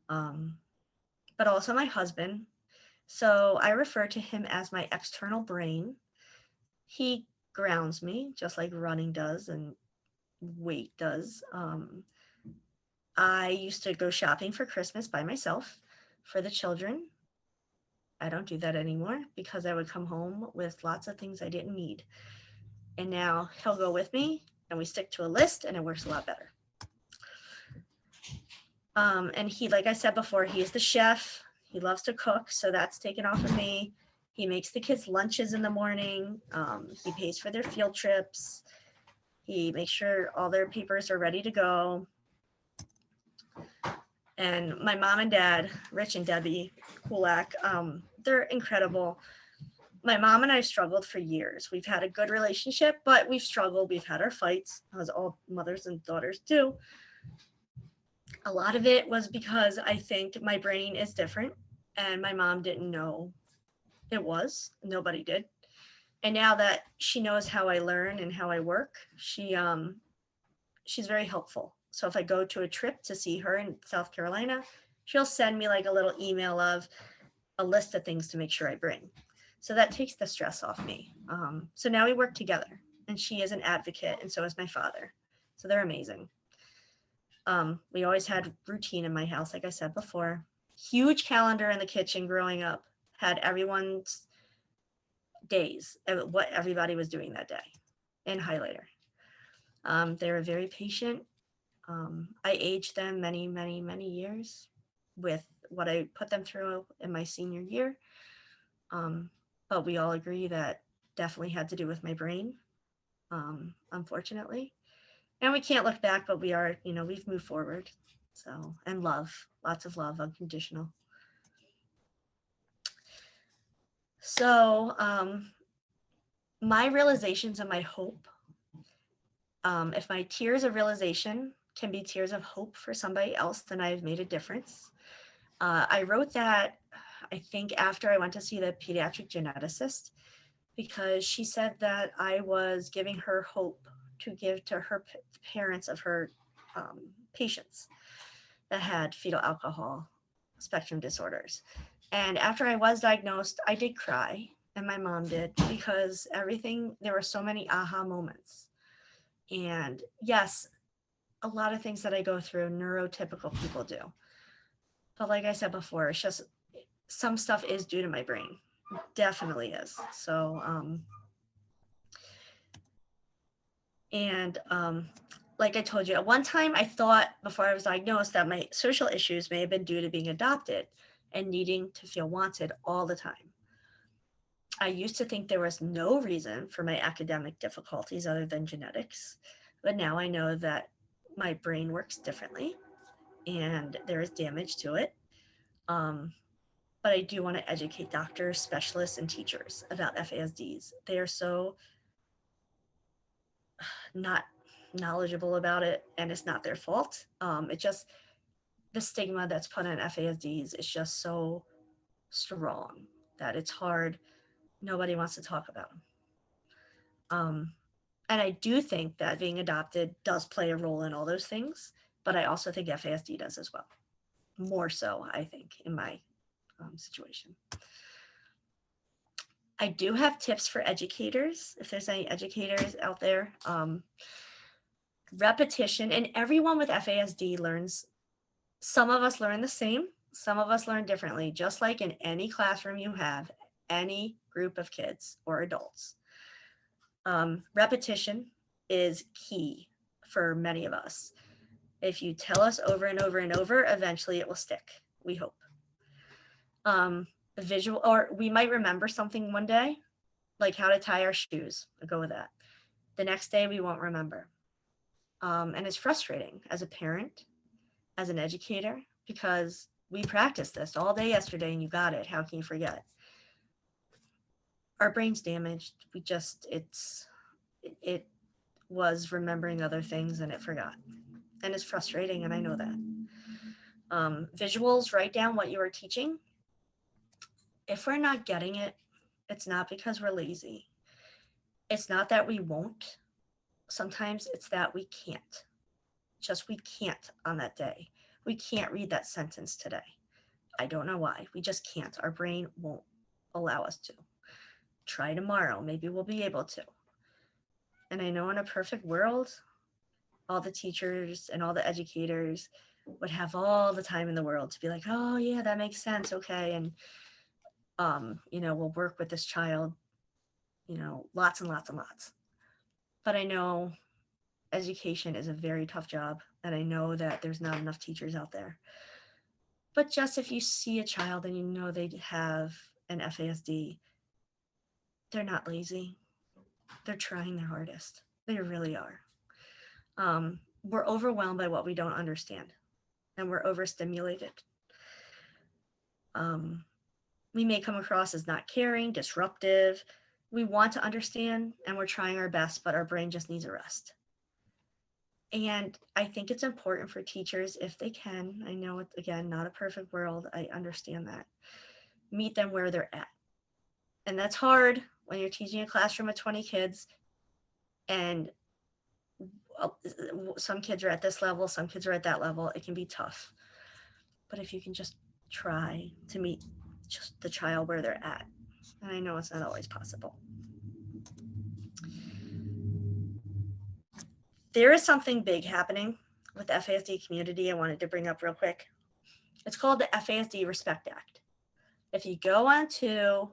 but also my husband. So I refer to him as my external brain. He grounds me just like running does and weight does. I used to go shopping for Christmas by myself for the children. I don't do that anymore because I would come home with lots of things I didn't need. And now he'll go with me and we stick to a list and it works a lot better. And he, like I said before, he is the chef. He loves to cook, so that's taken off of me. He makes the kids lunches in the morning. He pays for their field trips. He makes sure all their papers are ready to go. And my mom and dad, Rich and Debbie Kulak, they're incredible. My mom and I struggled for years. We've had a good relationship, but we've struggled. We've had our fights, as all mothers and daughters do. A lot of it was because I think my brain is different and my mom didn't know it was. Nobody did. And now that she knows how I learn and how I work, she's very helpful. So if I go to a trip to see her in South Carolina, she'll send me like a little email of a list of things to make sure I bring. So that takes the stress off me. So now we work together and she is an advocate and so is my father. So they're amazing. We always had routine in my house, like I said before. Huge calendar in the kitchen growing up, had everyone's days, what everybody was doing that day, and highlighter. They were very patient. I aged them many, many, many years with what I put them through in my senior year. But we all agree that definitely had to do with my brain, unfortunately. And we can't look back, but we are, we've moved forward. So, and love, lots of love, unconditional. So, my realizations and my hope, if my tears of realization can be tears of hope for somebody else, then I've made a difference. I wrote that, I think, after I went to see the pediatric geneticist, because she said that I was giving her hope to give to her parents of her patients that had fetal alcohol spectrum disorders. And after I was diagnosed, I did cry, and my mom did, because there were so many aha moments. And yes, a lot of things that I go through, neurotypical people do. But like I said before, it's just some stuff is due to my brain. Definitely is. So, like I told you, at one time I thought before I was diagnosed that my social issues may have been due to being adopted and needing to feel wanted all the time. I used to think there was no reason for my academic difficulties other than genetics, but now I know that my brain works differently and there is damage to it. But I do want to educate doctors, specialists, and teachers about FASDs. They are so not knowledgeable about it, and it's not their fault. It just, the stigma that's put on FASDs is just so strong that it's hard. Nobody wants to talk about them. And I do think that being adopted does play a role in all those things, but I also think FASD does as well. More so, I think, in my situation. I do have tips for educators, if there's any educators out there. Repetition, and everyone with FASD learns. Some of us learn the same, some of us learn differently, just like in any classroom you have, any group of kids or adults. Repetition is key for many of us. If you tell us over and over and over, eventually it will stick, we hope. Visual, or we might remember something one day, like how to tie our shoes. I'll go with that. The next day we won't remember. And it's frustrating as a parent, as an educator, because we practiced this all day yesterday and you got it. How can you forget? Our brain's damaged. It was remembering other things and it forgot. And it's frustrating, and I know that. Visuals, write down what you are teaching. If we're not getting it, it's not because we're lazy. It's not that we won't. Sometimes it's that we can't. Just we can't on that day. We can't read that sentence today. I don't know why. We just can't. Our brain won't allow us to. Try tomorrow. Maybe we'll be able to. And I know in a perfect world, all the teachers and all the educators would have all the time in the world to be like, oh yeah, that makes sense. Okay. And, we'll work with this child, lots and lots and lots. But I know education is a very tough job, and I know that there's not enough teachers out there. But just if you see a child and you know they have an FASD, they're not lazy. They're trying their hardest. They really are. We're overwhelmed by what we don't understand, and we're overstimulated. We may come across as not caring, disruptive. We want to understand, and we're trying our best, but our brain just needs a rest. And I think it's important for teachers, if they can, I know it's, again, not a perfect world, I understand that, meet them where they're at. And that's hard when you're teaching a classroom of 20 kids and some kids are at this level, some kids are at that level. It can be tough. But if you can just try to meet just the child where they're at, and I know it's not always possible. There is something big happening with the FASD community I wanted to bring up real quick. It's called the FASD Respect Act. If you go on to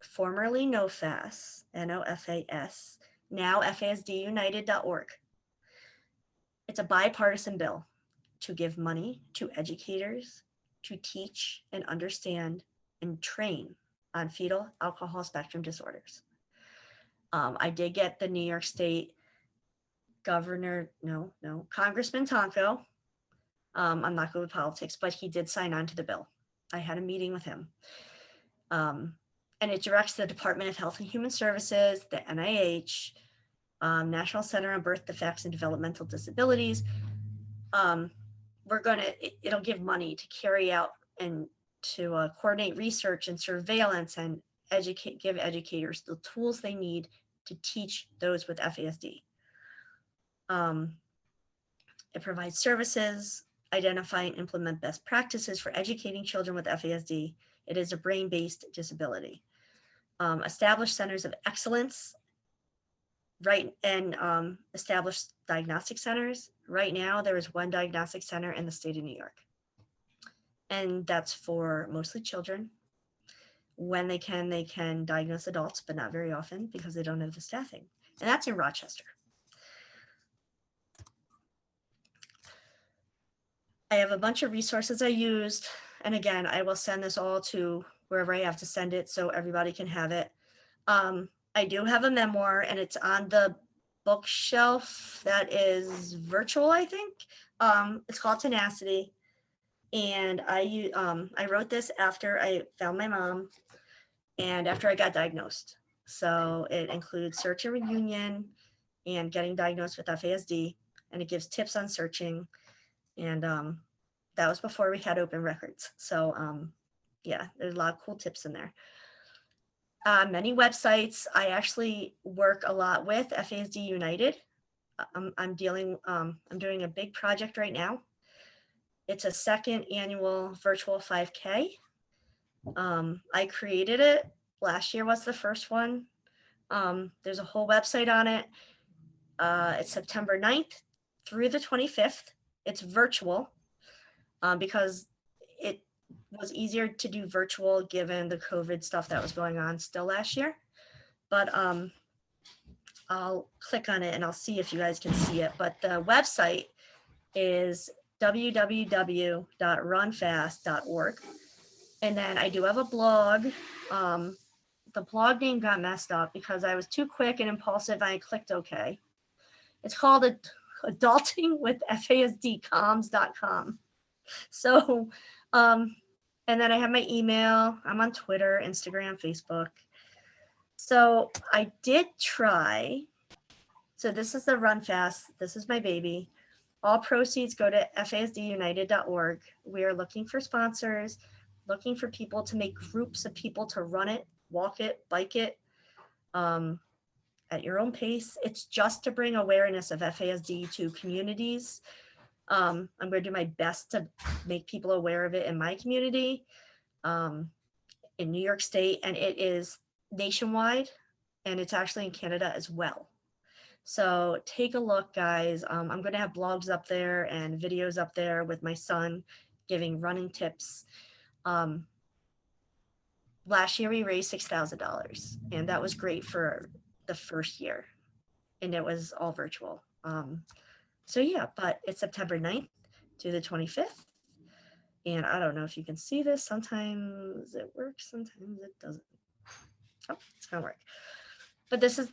formerly NOFAS, NOFAS, now FASDUnited.org, It's a bipartisan bill to give money to educators to teach and understand and train on fetal alcohol spectrum disorders. I did get the New York State Congressman Tonko. I'm not good with politics, but he did sign on to the bill. I had a meeting with him. And it directs the Department of Health and Human Services, the NIH, National Center on Birth Defects and Developmental Disabilities. It'll give money to carry out and to coordinate research and surveillance and give educators the tools they need to teach those with FASD. It provides services, identify and implement best practices for educating children with FASD. It is a brain-based disability. Establish centers of excellence, and establish diagnostic centers. Right now, there is one diagnostic center in the state of New York. And that's for mostly children. When they can diagnose adults, but not very often because they don't have the staffing. And that's in Rochester. I have a bunch of resources I used. And again, I will send this all to wherever I have to send it so everybody can have it. I do have a memoir and it's on the bookshelf that is virtual, I think. It's called Tenacity. And I wrote this after I found my mom and after I got diagnosed. So it includes search and reunion and getting diagnosed with FASD. And it gives tips on searching. And that was before we had open records. So yeah, there's a lot of cool tips in there. Many websites. I actually work a lot with FASD United. I'm doing a big project right now. It's a second annual virtual 5K. I created it. Last year was the first one. There's a whole website on it. It's September 9th through the 25th. It's virtual because it was easier to do virtual given the COVID stuff that was going on still last year. But I'll click on it and I'll see if you guys can see it. But the website is www.runfast.org. And then I do have a blog. The blog name got messed up because I was too quick and impulsive and I clicked OK. It's called adultingwithfasdcoms.com. So, and then I have my email. I'm on Twitter, Instagram, Facebook. So I did try. So this is the Run Fast. This is my baby. All proceeds go to FASDUnited.org. We are looking for sponsors, looking for people to make groups of people to run it, walk it, bike it at your own pace. It's just to bring awareness of FASD to communities. I'm going to do my best to make people aware of it in my community in New York State, and it is nationwide, and it's actually in Canada as well. So take a look, guys. I'm going to have blogs up there and videos up there with my son giving running tips. Last year we raised $6,000, and that was great for the first year, and it was all virtual. So yeah, but it's September 9th to the 25th. And I don't know if you can see this. Sometimes it works, sometimes it doesn't. Oh, it's gonna work. But this is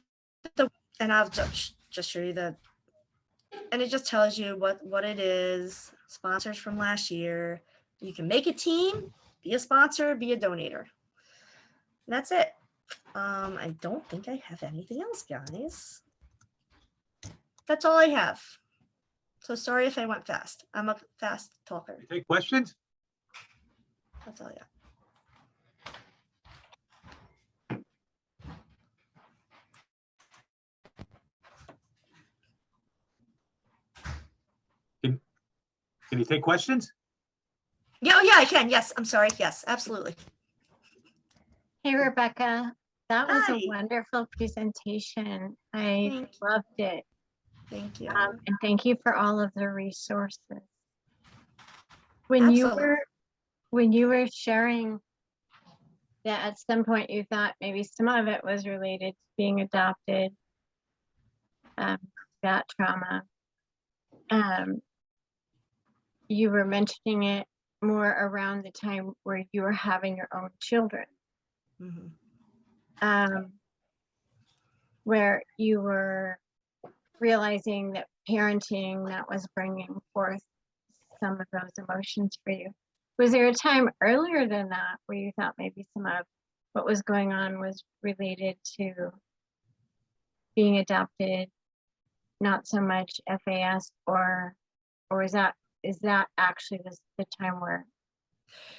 and I'll just show you and it just tells you what it is, sponsors from last year. You can make a team, be a sponsor, be a donator. And that's it. I don't think I have anything else, guys. That's all I have. So sorry if I went fast. I'm a fast talker. Take questions? That's all I got. Can you take questions? Yeah, oh yeah, I can. Yes, I'm sorry. Yes, absolutely. Hey, Rebecca, that was Hi. a wonderful presentation. I loved it. Thank you. And thank you for all of the resources. When you were sharing that at some point you thought maybe some of it was related to being adopted, that trauma. you were mentioning it more around the time where you were having your own children, where you were realizing that parenting that was bringing forth some of those emotions for you. Was there a time earlier than that where you thought maybe some of what was going on was related to being adopted, not so much FAS, or is that actually the time where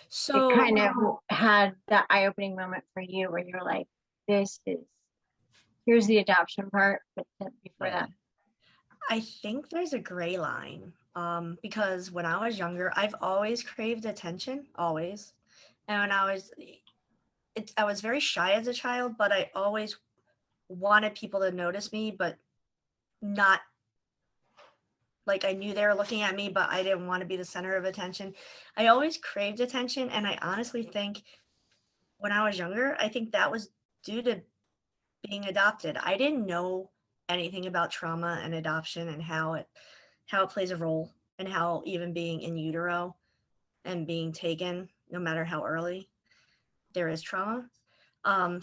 So it kind of had that eye-opening moment for you where you're like, here's the adoption part, but before that? I think there's a gray line, because when I was younger, I've always craved attention, always. And when I was very shy as a child, but I always wanted people to notice me, but not like I knew they were looking at me, but I didn't want to be the center of attention. I always craved attention. And I honestly think when I was younger, I think that was due to being adopted. I didn't know anything about trauma and adoption and how it plays a role, and how even being in utero and being taken, no matter how early, there is trauma.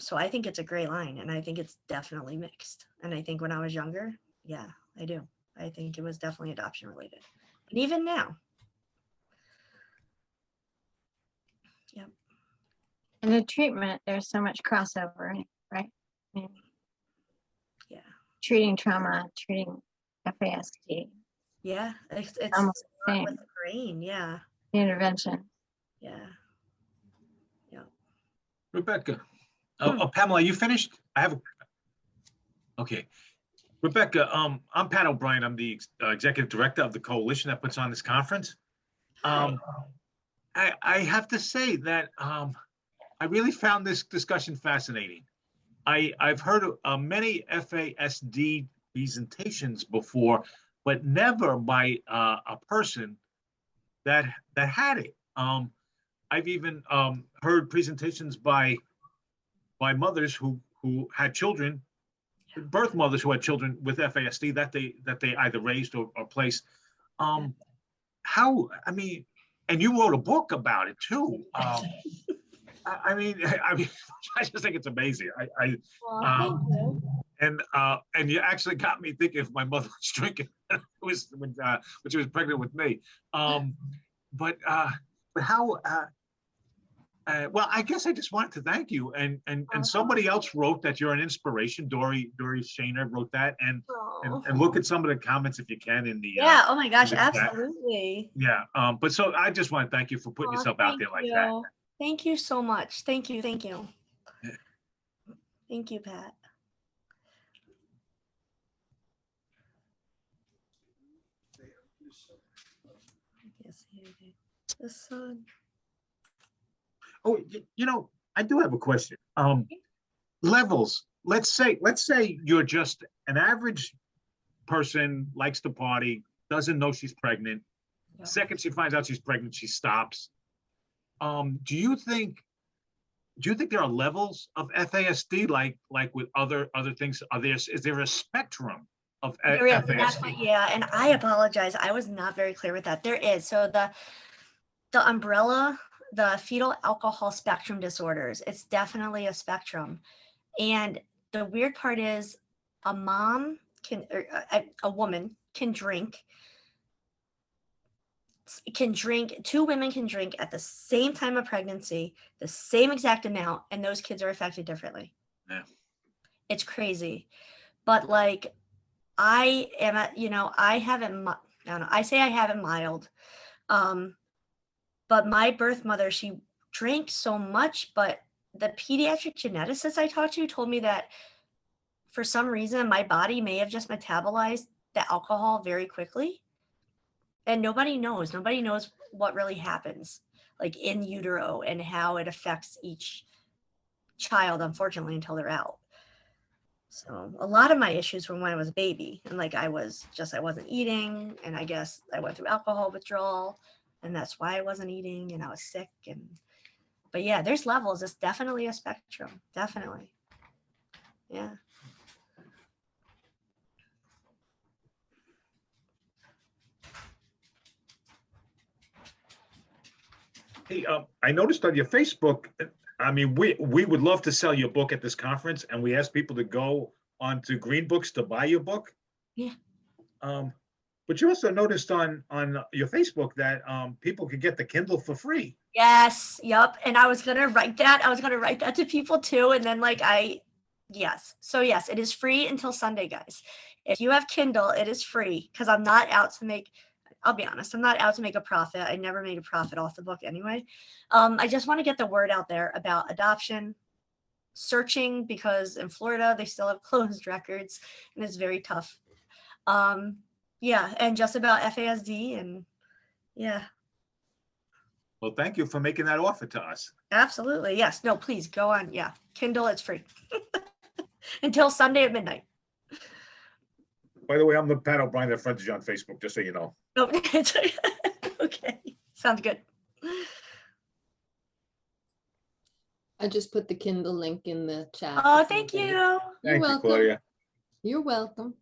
So I think it's a gray line, and I think it's definitely mixed. And I think when I was younger, yeah, I do. I think it was definitely adoption related. And even now. Yep. And the treatment, there's so much crossover, right? I mean, yeah. Treating trauma, treating FASD. Yeah, it's almost the same. with the brain, yeah. The intervention. Yeah. Yeah. Rebecca. Pamela, you finished? Okay. Rebecca, I'm Pat O'Brien. I'm the executive director of the coalition that puts on this conference. I have to say that I really found this discussion fascinating. I've heard many FASD presentations before, but never by a person that had it. I've even heard presentations by mothers who had children, birth mothers who had children with FASD that they either raised or placed. How, I mean, and you wrote a book about it too. I mean, I just think it's amazing. Thank you. And you actually got me thinking if my mother was drinking when she was pregnant with me. But how? Well, I guess I just wanted to thank you. And somebody else wrote that you're an inspiration. Dory Shaner wrote that. And look at some of the comments if you can in the yeah. Oh my gosh, absolutely. Yeah. But so I just want to thank you for putting yourself out there like that. Thank you so much. Thank you. Thank you. Thank you, Pat. The sun. Oh, you know, I do have a question. Levels. Let's say you're just an average person, likes to party, doesn't know she's pregnant. Yep. Second she finds out she's pregnant, she stops. Do you think there are levels of FASD like with other things? Is there a spectrum of FASD? Yeah, and I apologize. I was not very clear with that. There is. So the umbrella, the Fetal Alcohol Spectrum Disorders, it's definitely a spectrum. And the weird part is a woman can drink, two women can drink at the same time of pregnancy, the same exact amount, and those kids are affected differently. Yeah. It's crazy. But like, I say I have it mild. But my birth mother, she drank so much, but the pediatric geneticist I talked to told me that for some reason, my body may have just metabolized the alcohol very quickly. And nobody knows what really happens, like in utero, and how it affects each child, unfortunately, until they're out. So a lot of my issues were when I was a baby, and like I wasn't eating, and I guess I went through alcohol withdrawal, and that's why I wasn't eating, and I was sick. But yeah, there's levels. It's definitely a spectrum. Definitely. Yeah. Hey, I noticed on your Facebook, I mean, we would love to sell your book at this conference, and we ask people to go onto Green Books to buy your book. Yeah. But you also noticed on your Facebook that people could get the Kindle for free. Yes. Yep. And I was gonna write that. I was gonna write that to people too. And then yes. So yes, it is free until Sunday, guys. If you have Kindle, it is free because I'm not out to make. I'll be honest, I'm not out to make a profit. I never made a profit off the book anyway. I just want to get the word out there about adoption, searching, because in Florida, they still have closed records and it's very tough. Yeah, and just about FASD and yeah. Well, thank you for making that offer to us. Absolutely. Yes. No, please go on. Yeah. Kindle, it's free until Sunday at midnight. By the way, I'm the Pat O'Brien that friends you on Facebook, just so you know. Oh, okay. Sounds good. I just put the Kindle link in the chat. Oh, thank you. You're Thank you, welcome. Claudia. You're welcome.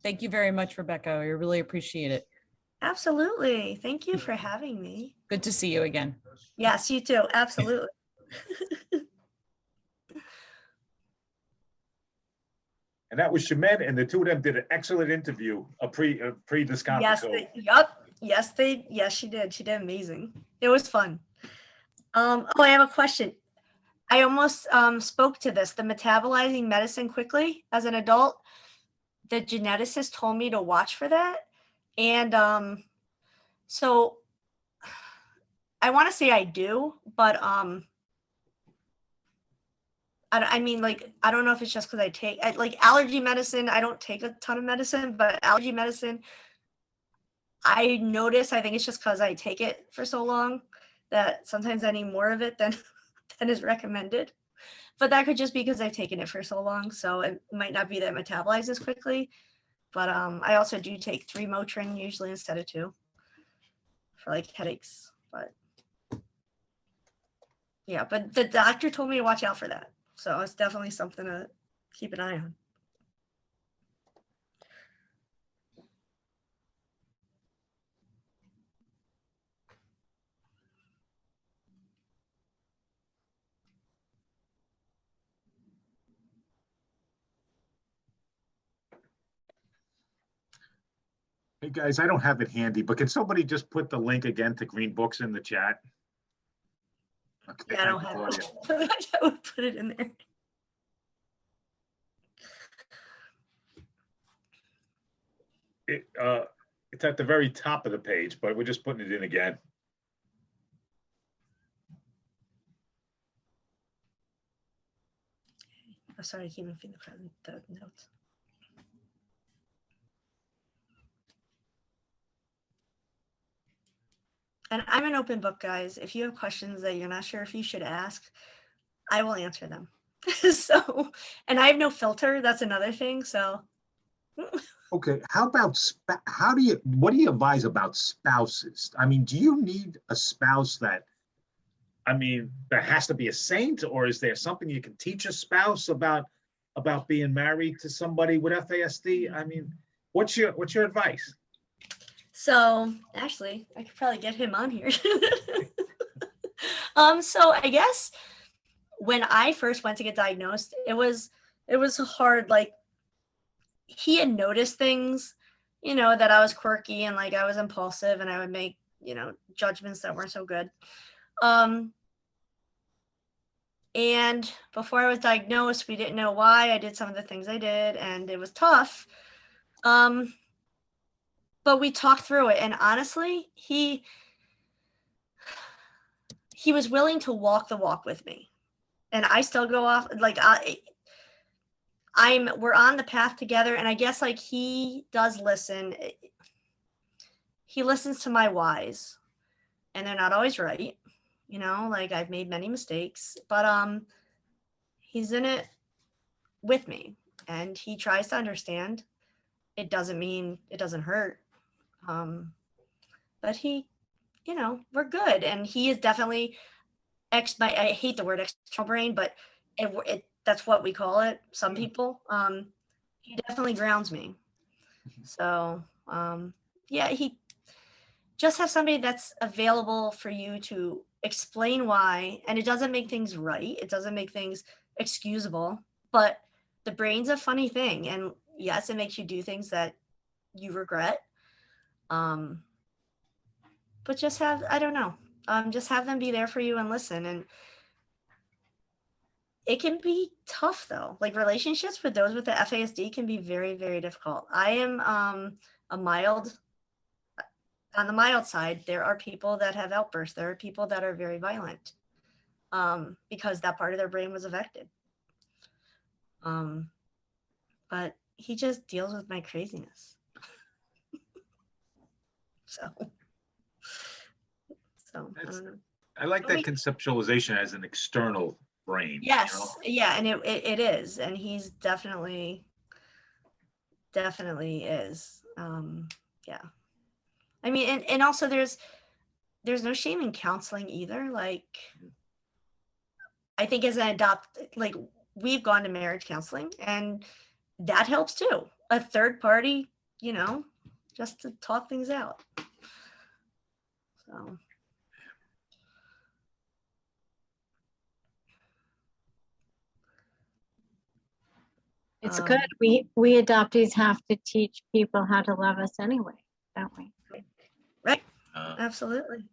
Thank you very much, Rebecca. I really appreciate it. Absolutely. Thank you for having me. Good to see you again. Yes, you too. Absolutely. And that was Shemin, and the two of them did an excellent interview, pre this conference. Yes, yes, she did. She did amazing. It was fun. Oh, I have a question. I almost spoke to this, the metabolizing medicine quickly as an adult. The geneticist told me to watch for that. And so I want to say I do, but I mean, like, I don't know if it's just because I take like allergy medicine. I don't take a ton of medicine, but allergy medicine, I notice, I think it's just because I take it for so long that sometimes I need more of it than is recommended. But that could just be because I've taken it for so long. So it might not be that it metabolizes quickly. But I also do take 3 Motrin usually instead of 2 for like headaches. But yeah, but the doctor told me to watch out for that. So it's definitely something to keep an eye on. Hey guys, I don't have it handy, but can somebody just put the link again to Green Books in the chat? Okay, Yeah, I don't have it. I would put it in there. It's at the very top of the page, but we're just putting it in again. Oh, sorry, I keep moving the notes. And I'm an open book, guys. If you have questions that you're not sure if you should ask, I will answer them. So, and I have no filter. That's another thing. So. Okay, how about what do you advise about spouses? I mean, do you need a spouse that has to be a saint, or is there something you can teach a spouse about being married to somebody with FASD? I mean, what's your advice? So actually, I could probably get him on here. So I guess when I first went to get diagnosed, it was hard. Like, he had noticed things, that I was quirky and like I was impulsive and I would make, judgments that weren't so good. And before I was diagnosed, we didn't know why I did some of the things I did, and it was tough. But we talked through it, and honestly, he was willing to walk the walk with me, and I still go off like we're on the path together, and I guess like he does listen. He listens to my whys, and they're not always right. Like I've made many mistakes, but he's in it with me, and he tries to understand. It doesn't mean it doesn't hurt. But he, we're good. And he is definitely I hate the word external brain, but that's what we call it. Some people, he definitely grounds me. So, yeah, just have somebody that's available for you to explain why, and it doesn't make things right. It doesn't make things excusable, but the brain's a funny thing. And yes, it makes you do things that you regret. But just have, I don't know, just have them be there for you and listen. And it can be tough though. Like relationships with those with the FASD can be very, very difficult. I am on the mild side. There are people that have outbursts. There are people that are very violent because that part of their brain was affected. But he just deals with my craziness. So I don't know. I like that conceptualization as an external brain. Yes, you know? yeah, and it is, and he's definitely is. Yeah, I mean, and also there's no shame in counseling either. Like, I think as an like we've gone to marriage counseling, and that helps too. A third party, you know, just to talk things out. So. It's good. We adoptees have to teach people how to love us anyway, don't we? Right. Absolutely.